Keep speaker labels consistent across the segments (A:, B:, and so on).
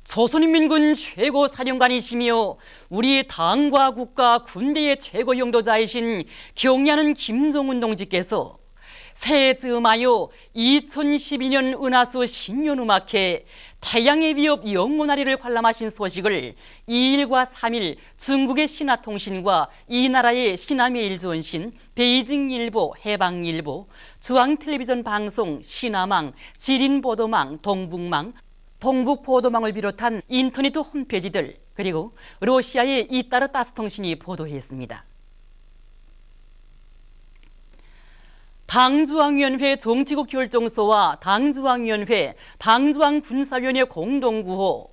A: 조선인민군 최고 사령관이시며 우리 당과 국가 군대의 최고 용도자이신 경례하는 김정은 동지께서 새해 즈음하여 2012년 은하수 신년음악회 태양의 위협 영원하리를 관람하신 소식을 2일과 3일 중국의 신화통신과 이 나라의 신화매일전신, 베이징일보, 해방일보, 중앙텔레비전 방송, 신화망, 지린보도망, 동북망, 동북보도망을 비롯한 인터넷 홈페이지들, 그리고 러시아의 이따르 따스통신이 보도했습니다. 당중앙위원회 정치국 결정서와 당중앙위원회, 당중앙군사위원회 공동구호,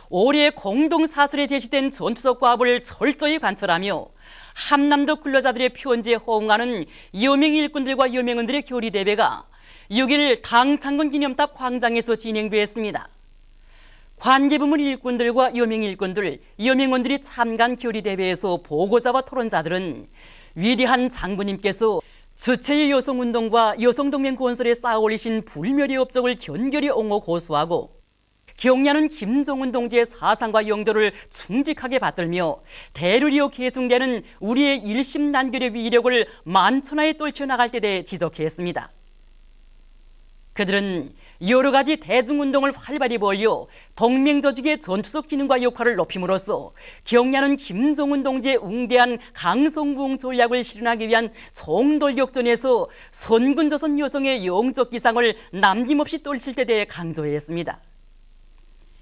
A: 올해 공동사설에 제시된 전투적 과업을 철저히 관철하며 함남도 근로자들의 표현지에 호응하는 여명 일꾼들과 여명원들의 교리대회가 6일 당창건 기념탑 광장에서 진행되었습니다. 관계부문 일꾼들과 여명 일꾼들, 여명원들이 참가한 교리대회에서 보고자와 토론자들은 위대한 장군님께서 주체의 여성운동과 여성동맹 건설에 쌓아 올리신 불멸의 업적을 견결히 옹호 고수하고 경례하는 김정은 동지의 사상과 영도를 충직하게 받들며 대를 이어 계승되는 우리의 일심단결의 위력을 만천하에 떨쳐나갈 때 대해 지적했습니다. 그들은 여러 가지 대중운동을 활발히 벌여 동맹조직의 전투적 기능과 역할을 높임으로써 경례하는 김정은 동지의 웅대한 강성부흥 전략을 실현하기 위한 총돌격전에서 선군조선 여성의 영적 기상을 남김없이 떨칠 때 대해 강조했습니다.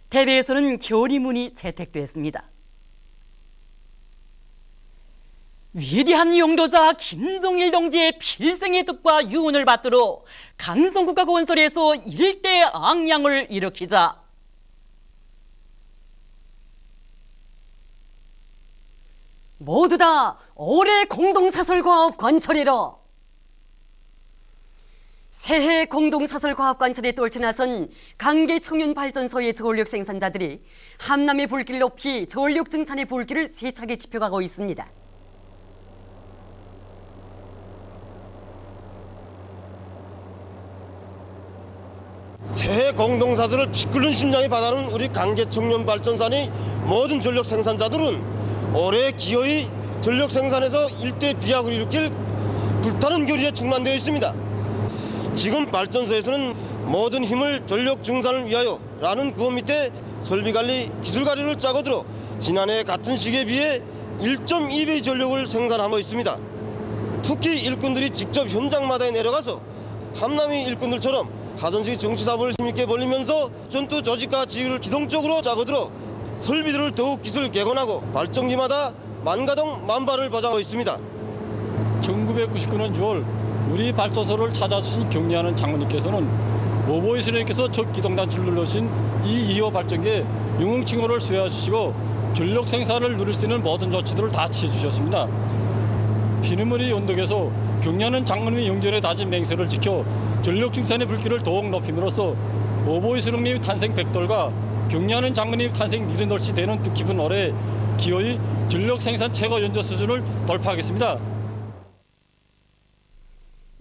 A: 대회에서는 결의문이 채택됐습니다. 위대한 용도자 김정일 동지의 필생의 뜻과 유언을 받들어 강성국가 건설에서 일대 앙양을 일으키자.
B: 모두 다 올해 공동사설과업 관철이로. 새해 공동사설과업 관철에 떨쳐나선 강계청년발전소의 저원력 생산자들이 함남의 불길을 높이 저원력 증산의 불길을 세차게 지펴가고 있습니다.
C: 새해 공동사설을 피 끓는 심장에 받아는 우리 강계청년발전소의 모든 전력 생산자들은 올해 기어이 전력 생산에서 일대 비약을 일으킬 불타는 결의에 충만되어 있습니다. 지금 발전소에서는 모든 힘을 전력 증산을 위하여 라는 구호 밑에 설비관리, 기술관리를 짜고 들어 지난해 같은 시기에 비해 1.2배 전력을 생산하고 있습니다. 특히 일꾼들이 직접 현장마다에 내려가서 함남이 일꾼들처럼 하전식 정치사업을 힘있게 벌리면서 전투 조직과 지휘를 기동적으로 짜고 들어 설비들을 더욱 기술 개선하고 발전기마다 만가동 만발을 보장하고 있습니다.
D: 1999년 6월 우리 발전소를 찾아주신 경례하는 장군님께서는 오보이 스님께서 첫 기동단추를 눌러주신 이 2호 발전기에 영웅칭호를 수여해 주시고 전력 생산을 누릴 수 있는 모든 조치들을 다 취해 주셨습니다. 피눈물이 언덕에서 경례하는 장군님의 영전에 다진 맹세를 지켜 전력 증산의 불길을 더욱 높임으로써 오보이 스님님 탄생 100돌과 경례하는 장군님 탄생 70돌씩 되는 뜻깊은 올해 기어이 전력 생산 최고 연조 수준을 돌파하겠습니다.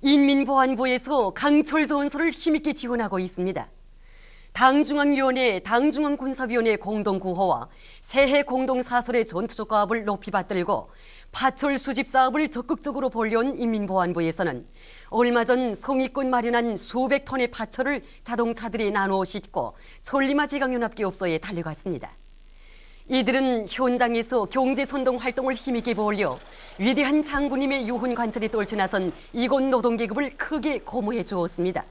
B: 인민보안부에서 강철 조언서를 힘있게 지원하고 있습니다. 당중앙위원회, 당중앙군사위원회 공동구호와 새해 공동사설의 전투적 과업을 높이 받들고 파철 수집 사업을 적극적으로 벌려온 인민보안부에서는 얼마 전 송이꾼 마련한 수백 톤의 파철을 자동차들이 나누어 싣고 천리마 제강연합기업소에 달려갔습니다. 이들은 현장에서 경제선동 활동을 힘있게 벌려 위대한 장군님의 유훈 관철에 떨쳐나선 이곳 노동계급을 크게 고무해 주었습니다.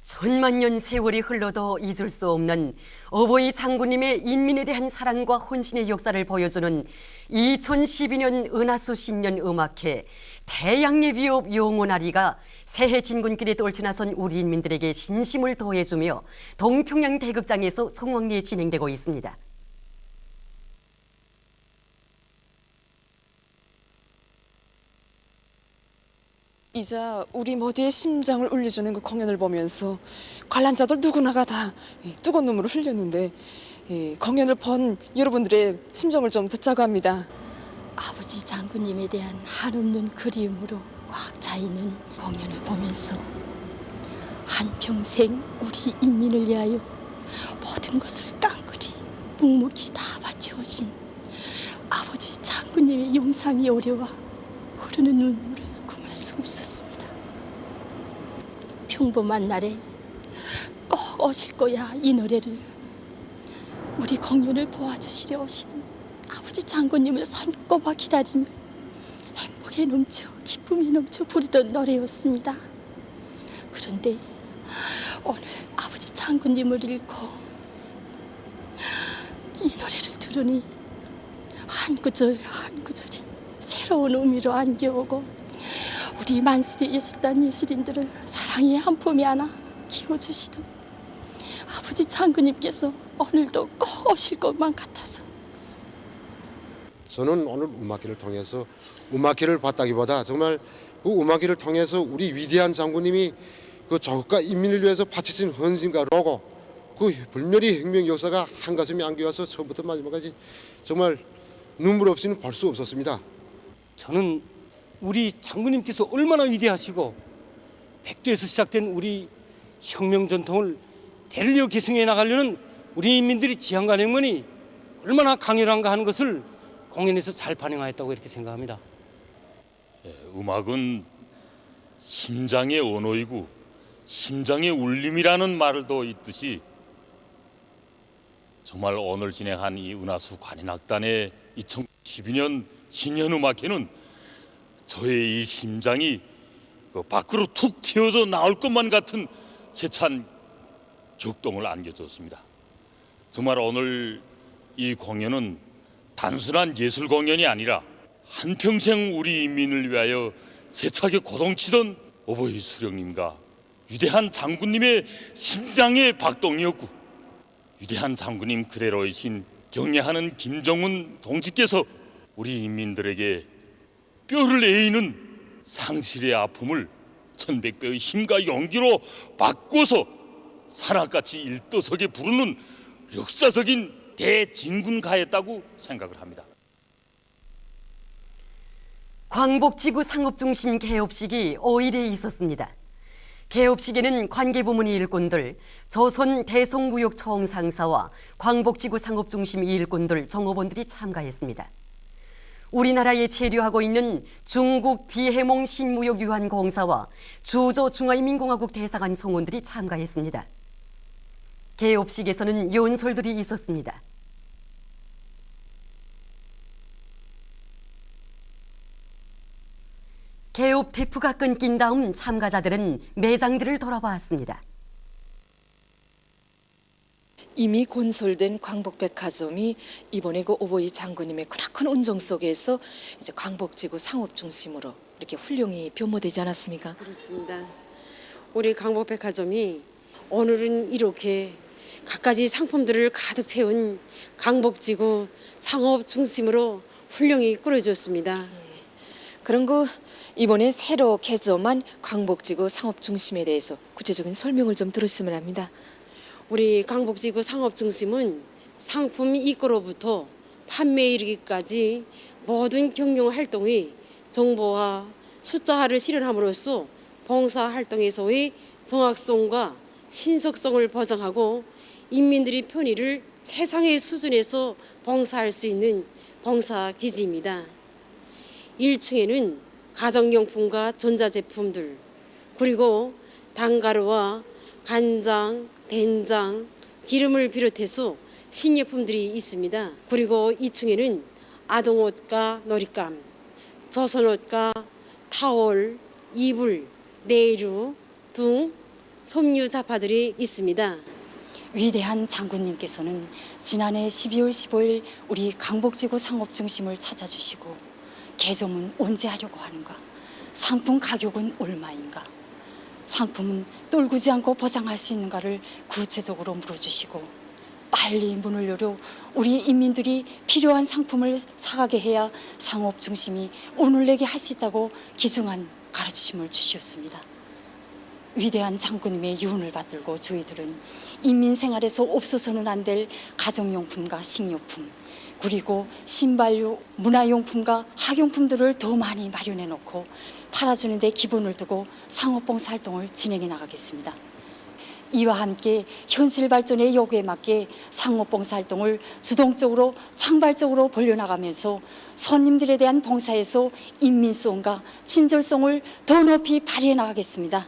B: 천만년 세월이 흘러도 잊을 수 없는 어버이 장군님의 인민에 대한 사랑과 헌신의 역사를 보여주는 2012년 은하수 신년 음악회 태양의 위협 영원하리가 새해 진군길에 떨쳐나선 우리 인민들에게 신심을 더해주며 동평양 대극장에서 성황리에 진행되고 있습니다.
E: 이자 우리 모두의 심장을 울려주는 그 공연을 보면서 관람자들 누구나가 다 뜨거운 눈물을 흘렸는데 공연을 본 여러분들의 심정을 좀 듣자고 합니다.
F: 아버지 장군님에 대한 한없는 그리움으로 꽉 차있는 공연을 보면서 한평생 우리 인민을 위하여 모든 것을 깡그리 묵묵히 다 바치오신 아버지 장군님의 용상이 어려워 흐르는 눈물을 금할 수 없었습니다. 평범한 날에 꼭 오실 거야 이 노래를 우리 공연을 보아주시려 오시는 아버지 장군님을 손꼽아 기다리며 행복에 넘쳐 기쁨에 넘쳐 부르던 노래였습니다. 그런데 오늘 아버지 장군님을 잃고 이 노래를 들으니 한 구절 한 구절이 새로운 의미로 안겨오고 우리 만수대 예술단 예술인들을 사랑의 한 품에 안아 키워주시던 아버지 장군님께서 오늘도 꼭 오실 것만 같아서
G: 저는 오늘 음악회를 통해서 음악회를 봤다기보다 정말 그 음악회를 통해서 우리 위대한 장군님이 그 조국과 인민을 위해서 바치신 헌신과 로고 그 불멸의 혁명 역사가 한 가슴에 안겨와서 처음부터 마지막까지 정말 눈물 없이는 볼 수 없었습니다.
H: 저는 우리 장군님께서 얼마나 위대하시고 백두에서 시작된 우리 혁명 전통을 대를 이어 계승해 나가려는 우리 인민들이 지향과 행문이 얼마나 강렬한가 하는 것을 공연에서 잘 반영하였다고 이렇게 생각합니다.
I: 음악은 심장의 언어이고 심장의 울림이라는 말도 있듯이 정말 오늘 진행한 이 은하수 관현악단의 2012년 신년음악회는 저의 이 심장이 밖으로 툭 튀어져 나올 것만 같은 세찬 격동을 안겨줬습니다. 정말 오늘 이 공연은 단순한 예술 공연이 아니라 한평생 우리 인민을 위하여 세차게 고동치던 어버이 수령님과 위대한 장군님의 심장의 박동이었고 위대한 장군님 그대로이신 경례하는 김정은 동지께서 우리 인민들에게 뼈를 에이는 상실의 아픔을 천백배의 힘과 용기로 바꿔서 산악같이 일떠서게 부르는 역사적인 대진군가였다고 생각을 합니다.
B: 광복지구 상업중심 개업식이 5일에 있었습니다. 개업식에는 관계부문 일꾼들, 조선 대성무역 총상사와 광복지구 상업중심 일꾼들, 정업원들이 참가했습니다. 우리나라에 체류하고 있는 중국 비해몽 신무역유한공사와 주조 중화인민공화국 대사관 성원들이 참가했습니다. 개업식에서는 연설들이 있었습니다. 개업 대프가 끊긴 다음 참가자들은 매장들을 돌아봤습니다.
E: 이미 건설된 광복백화점이 이번에 그 오보이 장군님의 크나큰 온정 속에서 이제 광복지구 상업 중심으로 이렇게 훌륭히 변모되지 않았습니까?
J: 그렇습니다. 우리 광복백화점이 오늘은 이렇게 갖가지 상품들을 가득 채운 광복지구 상업 중심으로 훌륭히 꾸려졌습니다.
E: 그런 거 이번에 새로 개점한 광복지구 상업 중심에 대해서 구체적인 설명을 좀 들었으면 합니다.
J: 우리 광복지구 상업 중심은 상품 입고로부터 판매에 이르기까지 모든 경영 활동이 정보화, 숫자화를 실현함으로써 봉사 활동에서의 정확성과 신속성을 보장하고 인민들의 편의를 최상의 수준에서 봉사할 수 있는 봉사기지입니다. 1층에는 가정용품과 전자제품들, 그리고 단가루와 간장, 된장, 기름을 비롯해서 식료품들이 있습니다. 그리고 2층에는 아동옷과 놀잇감, 조선옷과 타월, 이불, 내루 등 섬유 잡화들이 있습니다.
F: 위대한 장군님께서는 지난해 12월 15일 우리 광복지구 상업중심을 찾아주시고 개점은 언제 하려고 하는가? 상품 가격은 얼마인가? 상품은 떨구지 않고 보장할 수 있는가를 구체적으로 물어주시고 빨리 문을 열어 우리 인민들이 필요한 상품을 사가게 해야 상업중심이 오늘 내게 할 수 있다고 귀중한 가르침을 주셨습니다. 위대한 장군님의 유언을 받들고 저희들은 인민 생활에서 없어서는 안 될 가정용품과 식료품, 그리고 신발류, 문화용품과 학용품들을 더 많이 마련해 놓고 팔아주는 데 기본을 두고 상업봉사 활동을 진행해 나가겠습니다. 이와 함께 현실 발전의 요구에 맞게 상업봉사활동을 주동적으로 창발적으로 벌려나가면서 손님들에 대한 봉사에서 인민성과 친절성을 더 높이 발휘해 나가겠습니다.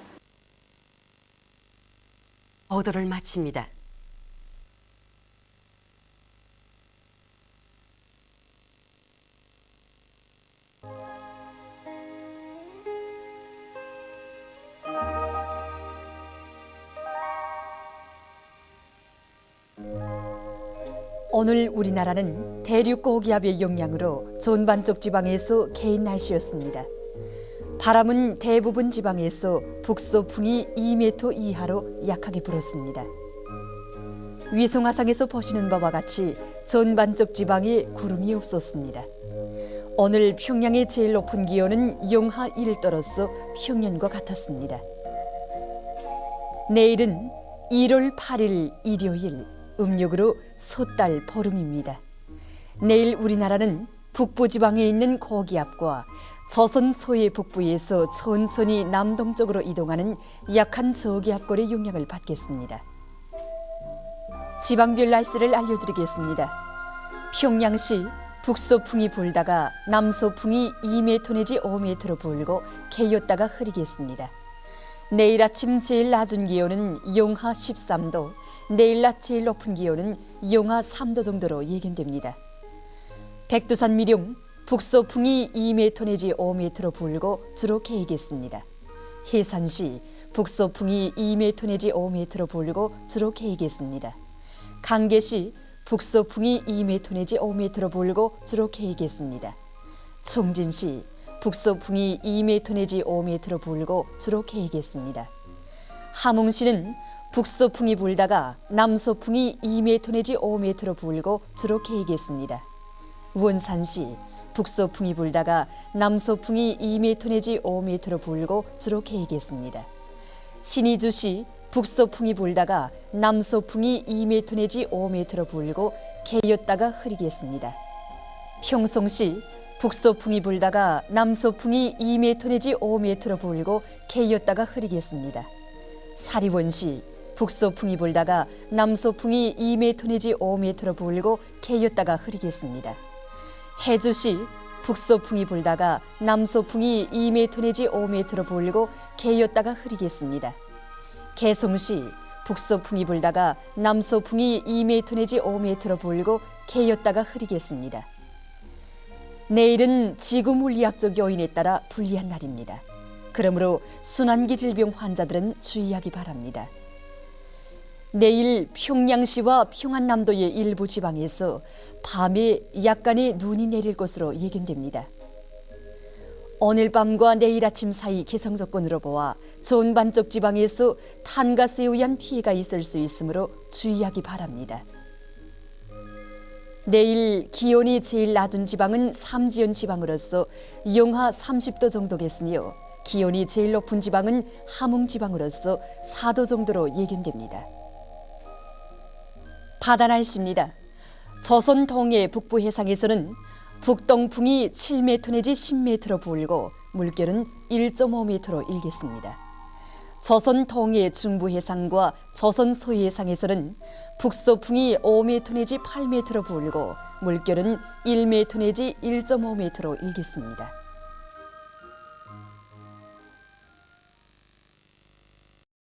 B: 보도를 마칩니다.
K: 오늘 우리나라는 대륙 고기압의 영향으로 전반적 지방에서 개인 날씨였습니다. 바람은 대부분 지방에서 북서풍이 2m 이하로 약하게 불었습니다. 위성화상에서 보시는 바와 같이 전반적 지방에 구름이 없었습니다. 오늘 평양의 제일 높은 기온은 영하 1도로서 평년과 같았습니다. 내일은 1월 8일 일요일, 음력으로 솥달 보름입니다. 내일 우리나라는 북부지방에 있는 고기압과 조선 서해 북부에서 천천히 남동쪽으로 이동하는 약한 저기압골의 영향을 받겠습니다. 지방별 날씨를 알려드리겠습니다. 평양시 북서풍이 불다가 남서풍이 2m 내지 5m로 불고 개였다가 흐리겠습니다. 내일 아침 제일 낮은 기온은 영하 13도, 내일 낮 제일 높은 기온은 영하 3도 정도로 예견됩니다. 백두산 미령 북서풍이 2m 내지 5m로 불고 주로 개이겠습니다. 해산시 북서풍이 2m 내지 5m로 불고 주로 개이겠습니다. 강계시 북서풍이 2m 내지 5m로 불고 주로 개이겠습니다. 청진시 북서풍이 2m 내지 5m로 불고 주로 개이겠습니다. 함흥시는 북서풍이 불다가 남서풍이 2m 내지 5m로 불고 주로 개이겠습니다. 원산시 북서풍이 불다가 남서풍이 2m 내지 5m로 불고 주로 개이겠습니다. 신의주시 북서풍이 불다가 남서풍이 2m 내지 5m로 불고 개였다가 흐리겠습니다. 평성시 북서풍이 불다가 남서풍이 2m 내지 5m로 불고 개였다가 흐리겠습니다. 사리원시 북서풍이 불다가 남서풍이 2m 내지 5m로 불고 개였다가 흐리겠습니다. 해주시 북서풍이 불다가 남서풍이 2m 내지 5m로 불고 개였다가 흐리겠습니다. 개성시 북서풍이 불다가 남서풍이 2m 내지 5m로 불고 개였다가 흐리겠습니다. 내일은 지구 물리학적 요인에 따라 불리한 날입니다. 그러므로 순환기 질병 환자들은 주의하기 바랍니다. 내일 평양시와 평안남도의 일부 지방에서 밤에 약간의 눈이 내릴 것으로 예견됩니다. 오늘 밤과 내일 아침 사이 기상 조건으로 보아 전반적 지방에서 탄가스에 의한 피해가 있을 수 있으므로 주의하기 바랍니다. 내일 기온이 제일 낮은 지방은 삼지연 지방으로서 영하 30도 정도겠으며 기온이 제일 높은 지방은 함흥 지방으로서 4도 정도로 예견됩니다. 바다 날씨입니다. 조선 동해 북부 해상에서는 북동풍이 7m 내지 10m로 불고 물결은 1.5m로 일겠습니다. 조선 동해 중부 해상과 조선 서해 해상에서는 북서풍이 5m 내지 8m로 불고 물결은 1m 내지 1.5m로 일겠습니다.